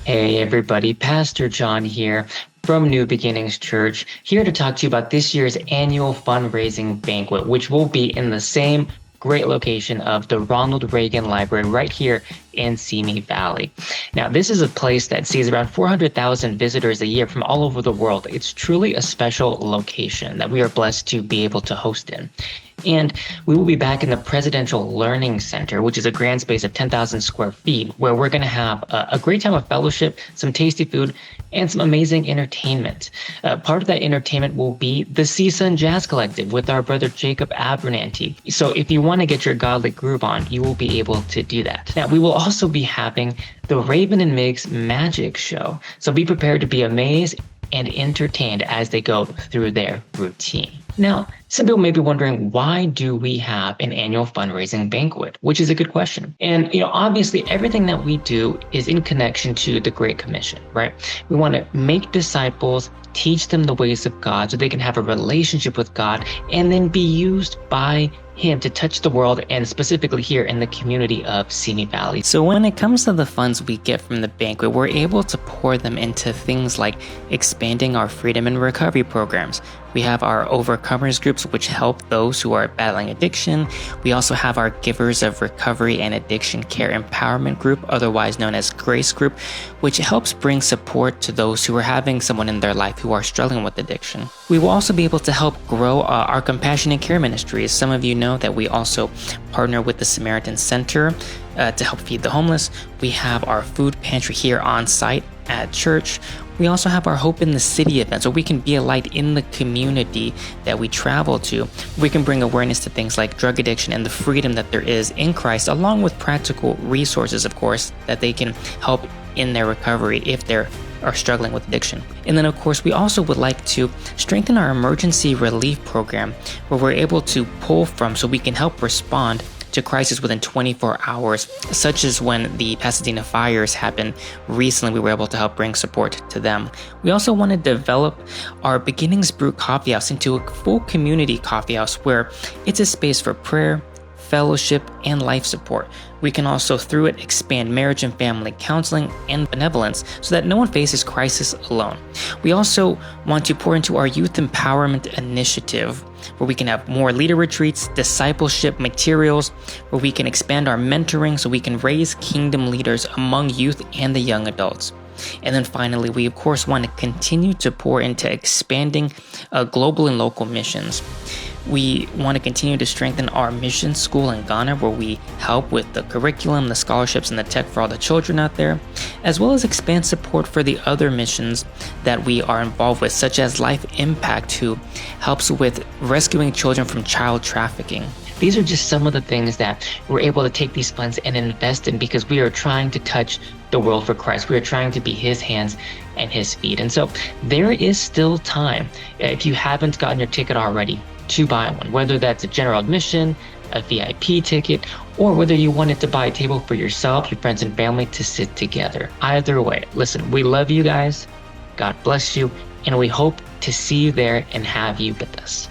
Hey everybody, Pastor John here from New Beginnings Church, here to talk to you about this year's annual fundraising banquet, which will be in the same great location of the Ronald Reagan Library right here in Simi Valley. Now, this is a place that sees around 400,000 visitors a year from all over the world. It's truly a special location that we are blessed to be able to host in. And we will be back in the Presidential Learning Center, which is a grand space of 10,000 square feet, where we're going to have a great time of fellowship, some tasty food, and some amazing entertainment. Part of that entertainment will be the Season Jazz Collective with our brother Jacob Abernathy. So if you want to get your godly groove on, you will be able to do that. Now, we will also be having the Raven and Miggs Magic Show. So be prepared to be amazed and entertained as they go through their routine. Now, some people may be wondering, why do we have an annual fundraising banquet? Which is a good question. And, obviously everything that we do is in connection to the Great Commission, right? We want to make disciples, teach them the ways of God so they can have a relationship with God and then be used by Him to touch the world, and specifically here in the community of Simi Valley. So when it comes to the funds we get from the banquet, we're able to pour them into things like expanding our freedom and recovery programs. We have our overcomers groups, which help those who are battling addiction. We also have our Givers of Recovery and Addiction Care Empowerment group, otherwise known as GRACE group, which helps bring support to those who are having someone in their life who are struggling with addiction. We will also be able to help grow our compassionate care ministries. Some of you know that we also partner with the Samaritan Center to help feed the homeless. We have our food pantry here on site at church. We also have our Hope in the City events, where we can be a light in the community that we travel to. We can bring awareness to things like drug addiction and the freedom that there is in Christ, along with practical resources, of course, that they can help in their recovery if they're are struggling with addiction. And then, of course, we also would like to strengthen our emergency relief program, where we're able to pull from so we can help respond to crisis within 24 hours, such as when the Pasadena fires happened recently. We were able to help bring support to them. We also want to develop our Beginnings Brew Coffee House into a full community coffee house where it's a space for prayer, fellowship, and life support. We can also, through it, expand marriage and family counseling and benevolence so that no one faces crisis alone. We also want to pour into our youth empowerment initiative, where we can have more leader retreats, discipleship materials, where we can expand our mentoring so we can raise kingdom leaders among youth and the young adults. And then finally, we of course want to continue to pour into expanding global and local missions. We want to continue to strengthen our mission school in Ghana, where we help with the curriculum, the scholarships, and the tech for all the children out there, as well as expand support for the other missions that we are involved with, such as Life Impact, who helps with rescuing children from child trafficking. These are just some of the things that we're able to take these funds and invest in, because we are trying to touch the world for Christ. We are trying to be His hands and His feet. And so there is still time, if you haven't gotten your ticket already, to buy one, whether that's a general admission, a VIP ticket, or whether you wanted to buy a table for yourself, your friends and family to sit together. Either way, listen, we love you guys, God bless you, and we hope to see you there and have you with us.